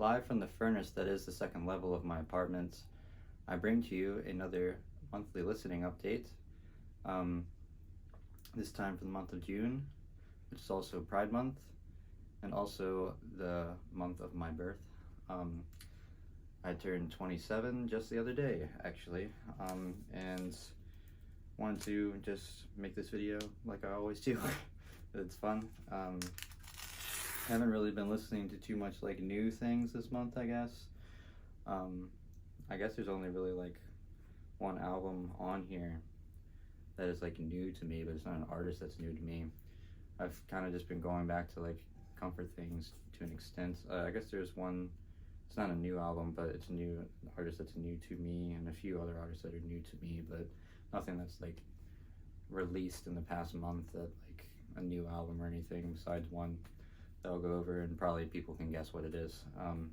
Live from the furnace that is the second level of my apartment, I bring to you another monthly listening update. Um, this time for the month of June, which is also Pride Month, and also the month of my birth. I turned 27 just the other day, actually, and wanted to just make this video like I always do. It's fun. I haven't really been listening to too much like new things this month, I guess. I guess there's only really like one album on here that is like new to me, but it's not an artist that's new to me. I've kind of just been going back to like comfort things to an extent. I guess there's one, it's not a new album, but it's a new artist that's new to me, and a few other artists that are new to me, but nothing that's like released in the past month that like a new album or anything besides one that I'll go over, and probably people can guess what it is.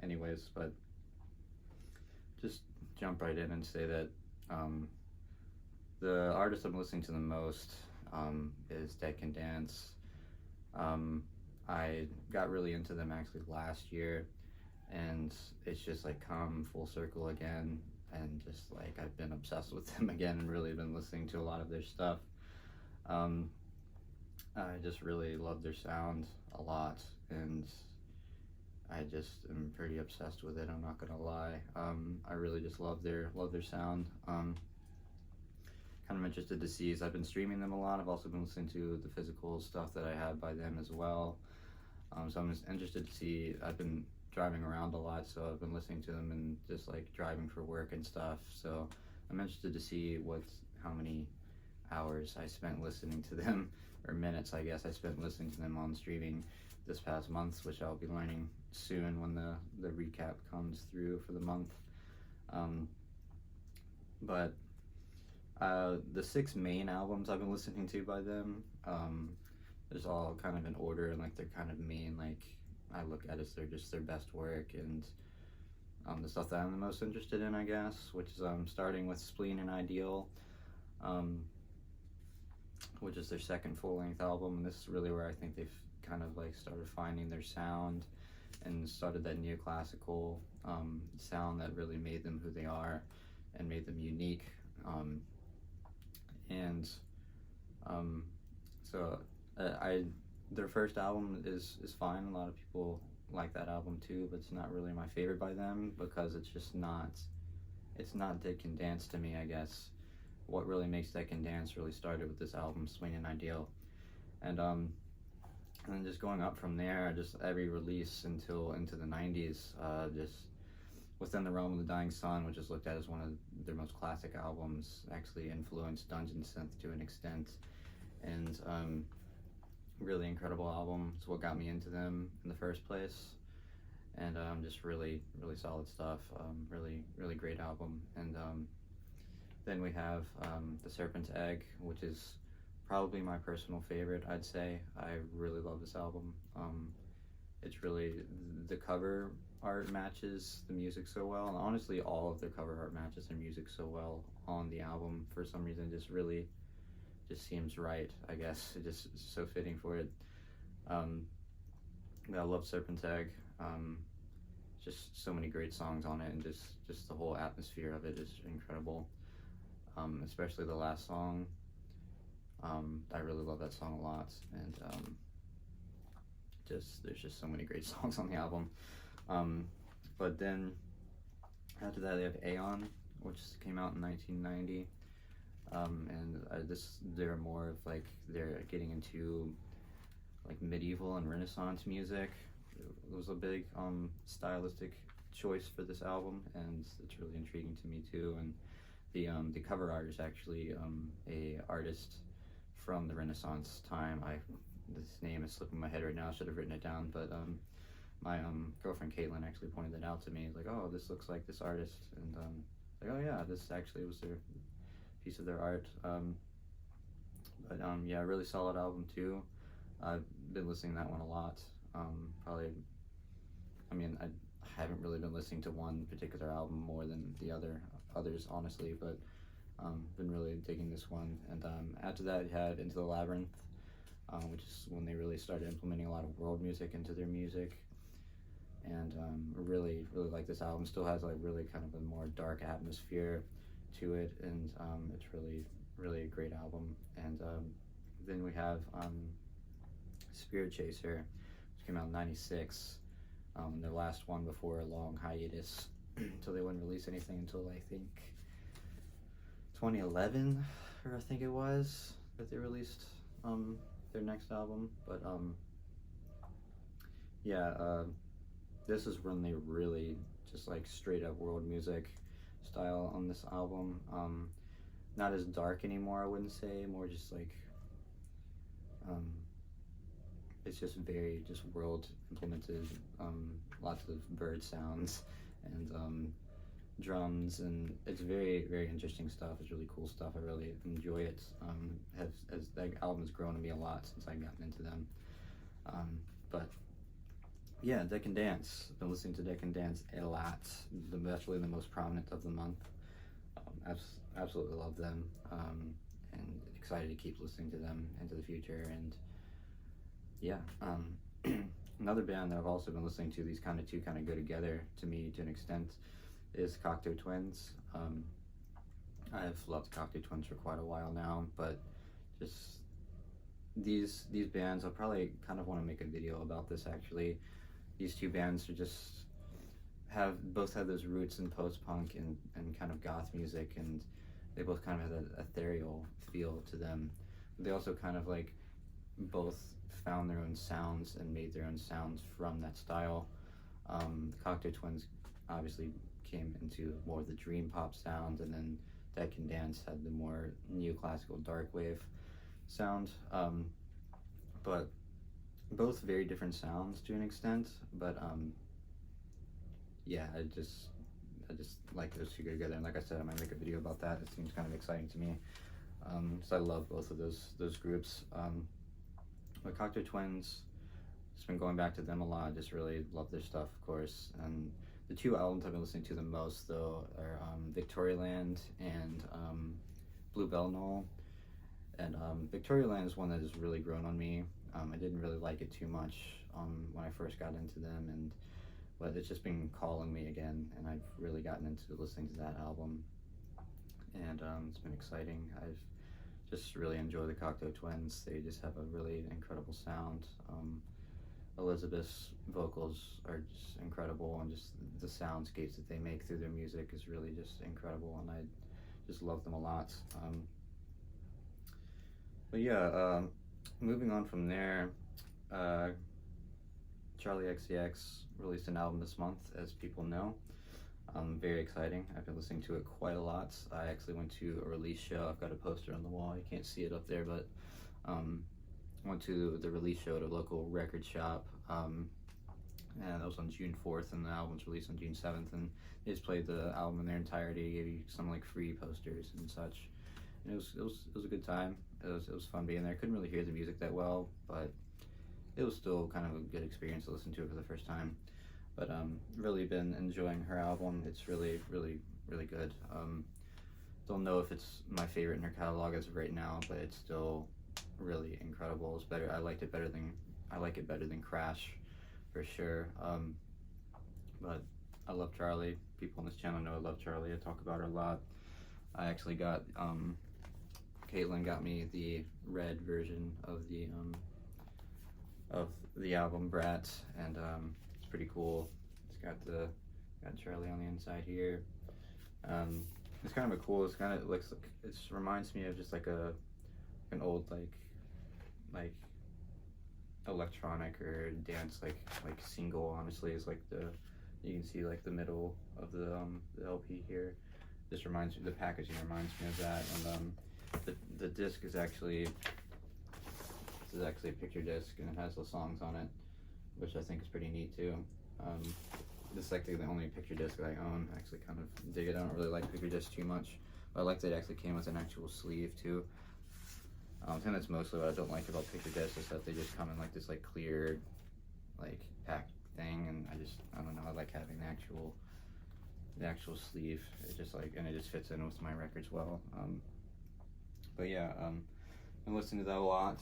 Anyways, but just jump right in and say that the artist I'm listening to the most is Dead Can Dance. I got really into them actually last year, and it's just like come full circle again, and just like I've been obsessed with them again and really been listening to a lot of their stuff. I just really love their sound a lot, and I just am pretty obsessed with it, I'm not gonna lie. I really just love their sound. Kind of interested to see, as I've been streaming them a lot, I've also been listening to the physical stuff that I have by them as well. So I'm just interested to see, I've been driving around a lot, so I've been listening to them and just like driving for work and stuff. So I'm interested to see how many hours I spent listening to them, or minutes I guess I spent listening to them on streaming this past month, which I'll be learning soon when the recap comes through for the month. But the 6 main albums I've been listening to by them, there's all kind of in order, and like they're kind of main, like I look at as they're just their best work, and the stuff that I'm the most interested in, I guess, which is starting with Spleen and Ideal, which is their second full-length album. And this is really where I think they've kind of like started finding their sound and started that neoclassical sound that really made them who they are and made them unique. Their first album is fine. A lot of people like that album too, but it's not really my favorite by them, because it's not Dead Can Dance to me, I guess. What really makes Dead Can Dance really started with this album, Swing and Ideal. And then just going up from there, just every release until into the 90s, just Within the Realm of the Dying Sun, which is looked at as one of their most classic albums, actually influenced Dungeon Synth to an extent, and really incredible album. It's what got me into them in the first place, and just really solid stuff. Really great album. And then we have The Serpent's Egg, which is probably my personal favorite, I'd say. I really love this album. It's really, the cover art matches the music so well, and honestly all of their cover art matches their music so well on the album. For some reason, just seems right, I guess. It just so fitting for it. I love Serpent's Egg. Just so many great songs on it, and just the whole atmosphere of it is incredible. Especially the last song. I really love that song a lot, and there's just so many great songs on the album. But then after that, they have Aeon, which came out in 1990. They're more of like, they're getting into like medieval and Renaissance music. It was a big stylistic choice for this album, and it's really intriguing to me too. And the cover art is actually a artist from the Renaissance time. This name is slipping my head right now. I should have written it down, but my girlfriend Caitlin actually pointed that out to me. Like, oh, this looks like this artist, and like, oh yeah, this actually was their piece of their art. Yeah, really solid album too. I've been listening to that one a lot. Probably, I mean, I haven't really been listening to one particular album more than the others, honestly, but been really digging this one. And after that, you had Into the Labyrinth, which is when they really started implementing a lot of world music into their music. and really like this album. Still has like really kind of a more dark atmosphere to it, and it's really a great album. And then we have Spirit Chaser, which came out in '96, their last one before a long hiatus until they wouldn't release anything until I think 2011, or I think it was, that they released their next album. But this is when they really just like straight up world music style on this album. Not as dark anymore, I wouldn't say, more just like it's just very just world implemented, lots of bird sounds and drums, and it's very interesting stuff. It's really cool stuff. I really enjoy it. As that album has grown on me a lot since I've gotten into them. But yeah, Deck and Dance. I've been listening to Deck and Dance a lot. That's really the most prominent of the month. Absolutely love them, and excited to keep listening to them into the future. And yeah, another band that I've also been listening to, these two kind of go together to me to an extent, is Cocteau Twins. I've loved Cocteau Twins for quite a while now, but just these bands, I'll probably kind of want to make a video about this actually. These two bands are just both have those roots in post-punk and kind of goth music, and they both kind of have that ethereal feel to them. They also kind of like both found their own sounds and made their own sounds from that style. The Cocteau Twins obviously came into more of the dream pop sound, and then Deck and Dance had the more neoclassical dark wave sound. But both very different sounds to an extent, but yeah, I just like those two go together, and like I said, I might make a video about that. It seems kind of exciting to me. So I love both of those groups. But Cocteau Twins, just been going back to them a lot. Just really love their stuff, of course. And the two albums I've been listening to the most, though, are Victorialand and Bluebell Knoll. And Victorialand is one that has really grown on me. I didn't really like it too much when I first got into them, but it's just been calling me again, and I've really gotten into listening to that album, and it's been exciting. I've just really enjoyed the Cocteau Twins. They just have a really incredible sound. Elizabeth's vocals are just incredible, and just the soundscapes that they make through their music is really just incredible, and I just love them a lot. But yeah, moving on from there, Charli XCX released an album this month, as people know. Very exciting. I've been listening to it quite a lot. I actually went to a release show. I've got a poster on the wall. You can't see it up there, but went to the release show at a local record shop, and that was on June 4th, and the album was released on June 7th, and they just played the album in their entirety, gave you some like free posters and such. And it was a good time. It was fun being there. I couldn't really hear the music that well, but it was still kind of a good experience to listen to it for the first time. But really been enjoying her album. It's really good. Don't know if it's my favorite in her catalog as of right now, but it's still really incredible. It's better. I like it better than Crash, for sure. But I love Charli. People on this channel know I love Charli. I talk about her a lot. I actually got Caitlin got me the red version of the album Brat, and it's pretty cool. It's got Charli on the inside here. It's kind of a cool. It's kind of looks like, it reminds me of just like an old like electronic or dance like single. Honestly, is like you can see like the middle of the LP here. This reminds me, the packaging reminds me of that, and the disc is actually, this is actually a picture disc, and it has the songs on it, which I think is pretty neat too. This is like the only picture disc that I own. I actually kind of dig it. I don't really like picture discs too much, but I like that it actually came with an actual sleeve too. I think that's mostly what I don't like about picture discs, is that they just come in like this like clear like packed thing, and I don't know, I like having the actual sleeve. It just like, and it just fits in with my records well. But yeah, I'm listening to that a lot.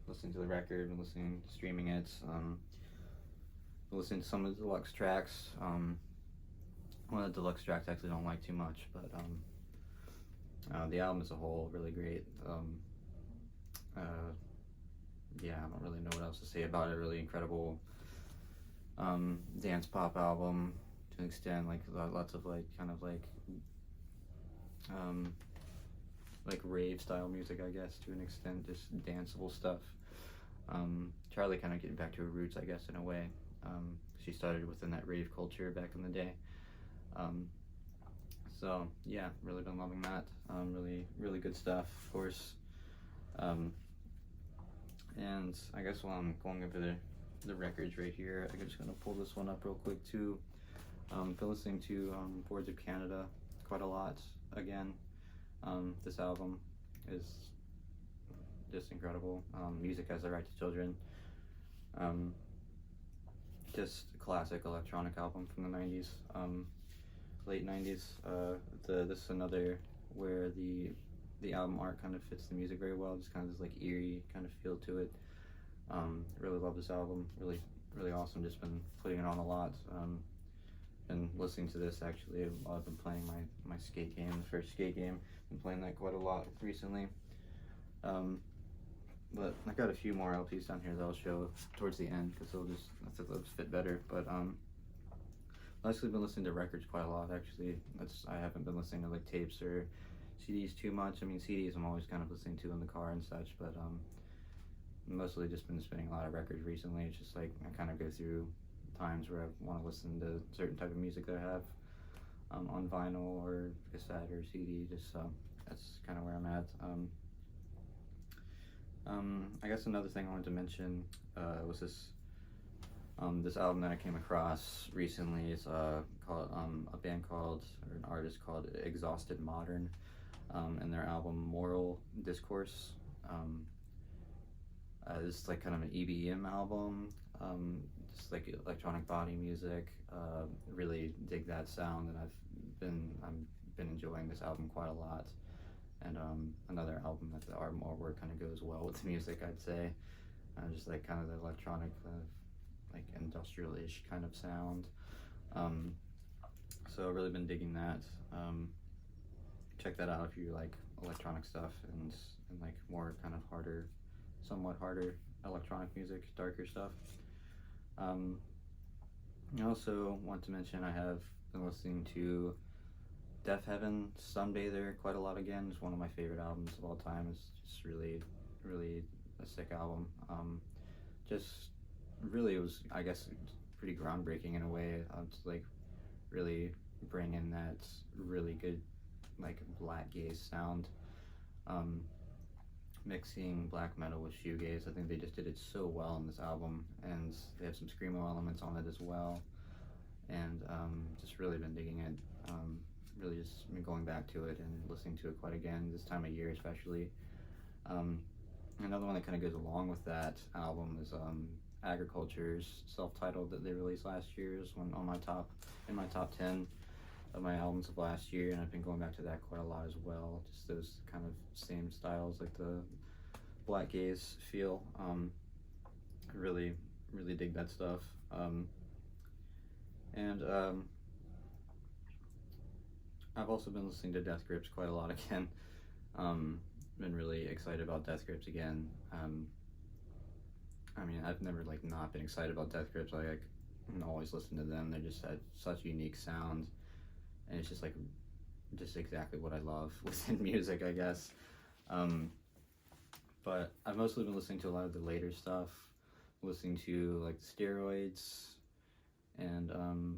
Listening to the record and streaming it. listening to some of the deluxe tracks. One of the deluxe tracks I actually don't like too much, but the album as a whole, really great. Yeah, I don't really know what else to say about it. Really incredible dance pop album to an extent, like lots of like kind of like rave style music, I guess, to an extent, just danceable stuff. Charli kind of getting back to her roots, I guess, in a way. She started within that rave culture back in the day. So yeah, really been loving that. Really good stuff, of course. And I guess while I'm going over the records right here, I'm just gonna pull this one up real quick too. Been listening to Boards of Canada quite a lot again. This album is just incredible. Music as a Right to Children. Just a classic electronic album from the 90s, late 90s. This is another where the album art kind of fits the music very well. Just kind of this like eerie kind of feel to it. Really love this album. Really awesome. Just been putting it on a lot. Been listening to this actually while I've been playing my skate game, the first skate game. Been playing that quite a lot recently. But I got a few more LPs down here that I'll show towards the end because they'll just fit better. But I've actually been listening to records quite a lot. Actually, I haven't been listening to like tapes or CDs too much. I mean, CDs I'm always kind of listening to in the car and such, but mostly just been spinning a lot of records recently. It's just like I kind of go through times where I want to listen to certain type of music that I have on vinyl or cassette or CD. Just that's kind of where I'm at. I guess another thing I wanted to mention was this album that I came across recently. It's called a band called, or an artist called Exhausted Modern, and their album Moral Discourse. This is like kind of an EBM album, just like electronic body music. Really dig that sound, and I've been enjoying this album quite a lot. And another album that the artwork kind of goes well with the music, I'd say. Just like kind of the electronic, like industrial-ish kind of sound. So I've really been digging that. Check that out if you like electronic stuff and like more kind of somewhat harder electronic music, darker stuff. I also want to mention I have been listening to Deaf Heaven Sunbather quite a lot again. It's one of my favorite albums of all time. It's just really a sick album. Just really, it was, I guess, pretty groundbreaking in a way. It's like really bring in that really good like black gaze sound, mixing black metal with shoegaze. I think they just did it so well in this album, and they have some screamo elements on it as well, and just really been digging it. Really just been going back to it and listening to it quite again this time of year especially. Another one that kind of goes along with that album is Agriculture's self-titled that they released last year. Is one on my top 10 of my albums of last year, and I've been going back to that quite a lot as well. Just those kind of same styles, like the black gaze feel. I really dig that stuff. And I've also been listening to Death Grips quite a lot again. Been really excited about Death Grips again. I mean, I've never like not been excited about Death Grips. I can always listen to them. They just had such unique sound, and it's just like just exactly what I love within music, I guess. But I've mostly been listening to a lot of the later stuff, listening to like the Steroids and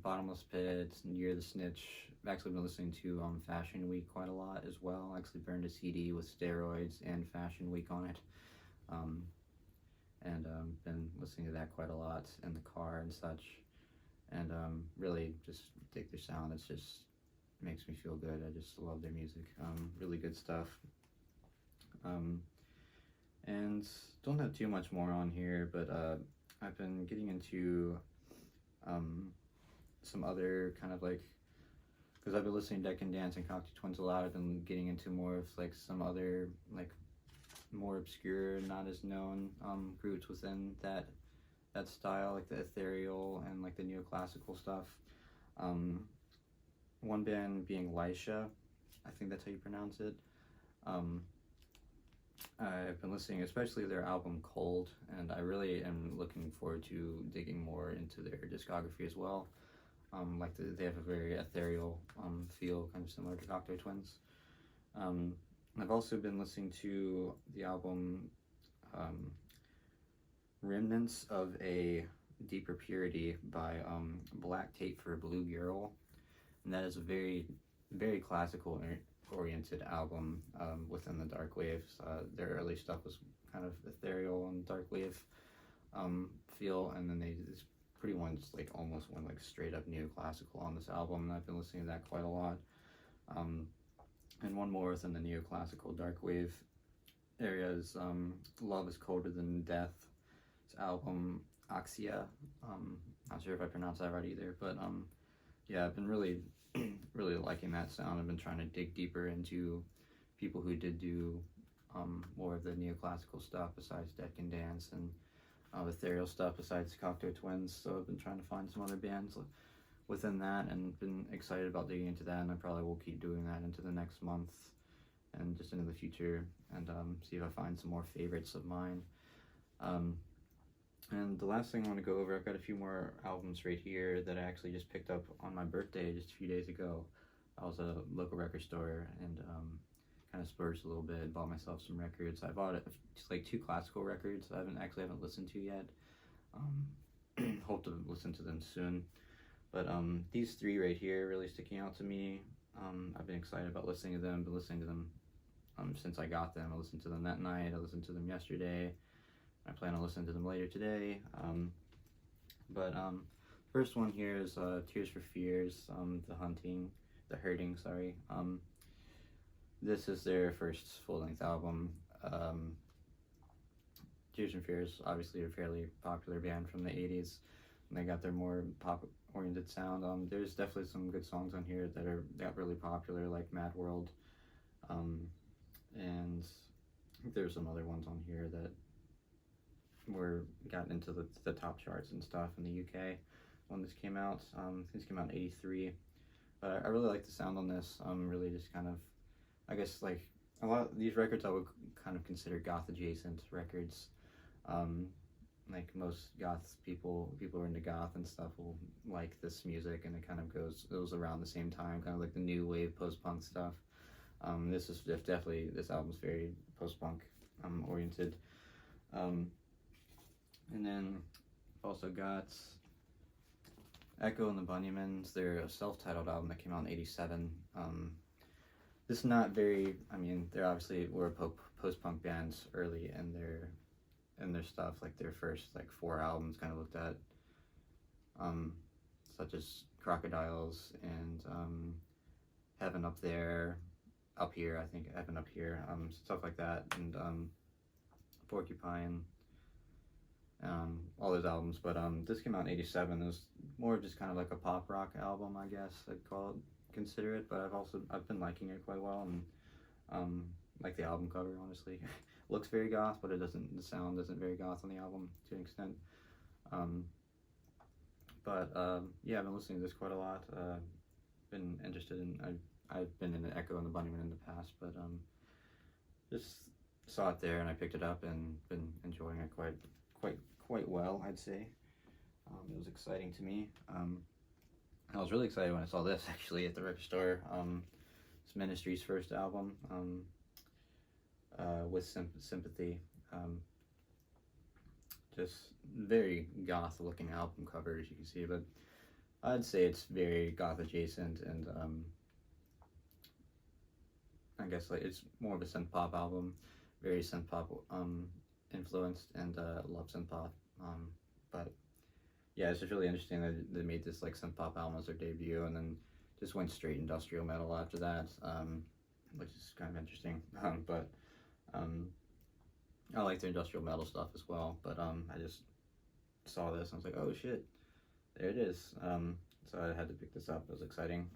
Bottomless Pit, Year the Snitch. I've actually been listening to Fashion Week quite a lot as well. I actually burned a CD with Steroids and Fashion Week on it. And been listening to that quite a lot in the car and such. And really just dig their sound. It's just makes me feel good. I just love their music. Really good stuff. And don't have too much more on here, but I've been getting into some other kind of like, because I've been listening to Deck and Dance and Cocteau Twins a lot. I've been getting into more of like some other like more obscure, not as known groups within that style, like the ethereal and like the neoclassical stuff. One band being Lisha, I think that's how you pronounce it. I've been listening, especially their album Cold, and I really am looking forward to digging more into their discography as well. They have a very ethereal feel, kind of similar to Cocteau Twins. I've also been listening to the album Remnants of a Deeper Purity by Black Tape for Blue Girl, and that is a very, very classical oriented album within the dark waves. Their early stuff was kind of ethereal and dark wave feel, and then this pretty one just like almost went like straight up neoclassical on this album, and I've been listening to that quite a lot. And one more within the neoclassical dark wave area is Love is Colder Than Death. It's album Axia. Not sure if I pronounced that right either, but yeah, I've been really really liking that sound. I've been trying to dig deeper into people who did do more of the neoclassical stuff besides Dead Can Dance, and ethereal stuff besides Cocteau Twins. So I've been trying to find some other bands within that, and been excited about digging into that, and I probably will keep doing that into the next month and just into the future, and see if I find some more favorites of mine. And the last thing I want to go over, I've got a few more albums right here that I actually just picked up on my birthday just a few days ago. I was at a local record store and kind of splurged a little bit and bought myself some records. I bought just like 2 classical records I haven't listened to yet. Hope to listen to them soon. But these 3 right here really sticking out to me. I've been excited about listening to them. Been listening to them since I got them. I listened to them that night. I listened to them yesterday. I plan on listening to them later today. First one here is Tears for Fears, The Hurting, sorry. This is their first full-length album. Tears for Fears, obviously a fairly popular band from the 80s, and they got their more pop-oriented sound. There's definitely some good songs on here that got really popular, like Mad World, and I think there's some other ones on here that got into the top charts and stuff in the UK when this came out. This came out in '83, but I really like the sound on this. Really just kind of, I guess, like a lot of these records I would kind of consider goth adjacent records. Like most goth people who are into goth and stuff will like this music, and it kind of goes around the same time, kind of like the new wave post-punk stuff. This album's very post-punk oriented. And then I've also got Echo and the Bunnymen. They're a self-titled album that came out in '87. This is not very, they're obviously were post-punk bands early in their stuff, like their first like 4 albums kind of looked at, such as Crocodiles and Heaven Up There, Up Here, I think Heaven Up Here, stuff like that, and Porcupine. All those albums, but this came out in '87. It was more just kind of like a pop rock album, I guess I'd consider it. But I've been liking it quite well, and like the album cover, honestly, looks very goth, but the sound isn't very goth on the album to an extent. Yeah, I've been listening to this quite a lot. Been interested in. I've been in the Echo and the Bunnymen in the past, but just saw it there and I picked it up and been enjoying it quite well, I'd say. It was exciting to me. I was really excited when I saw this actually at the record store. It's Ministry's first album, with Sympathy. Just very goth looking album cover, as you can see, but I'd say it's very goth adjacent, and I guess like it's more of a synth pop album, very synth pop influenced, and love synth pop. But yeah, it's just really interesting that they made this like synth pop album as their debut, and then just went straight industrial metal after that, which is kind of interesting. I like the industrial metal stuff as well, but I just saw this and I was like, oh shit, there it is. So I had to pick this up. It was exciting.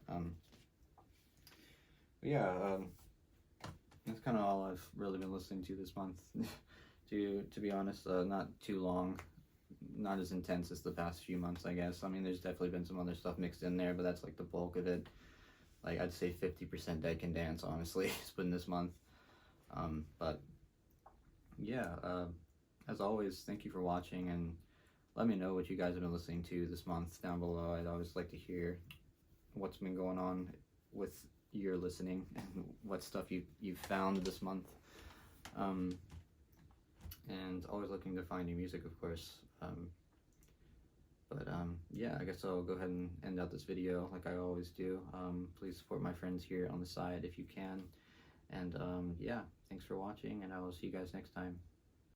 That's kind of all I've really been listening to this month. To be honest, not too long, not as intense as the past few months, I guess. I mean, there's definitely been some other stuff mixed in there, but that's like the bulk of it. Like, I'd say 50% Dead Can Dance, honestly, has been this month. But yeah, as always, thank you for watching, and let me know what you guys have been listening to this month down below. I'd always like to hear what's been going on with your listening and what stuff you've found this month. And always looking to find new music, of course. Yeah, I guess I'll go ahead and end out this video like I always do. Please support my friends here on the side if you can. And yeah, thanks for watching, and I will see you guys next time.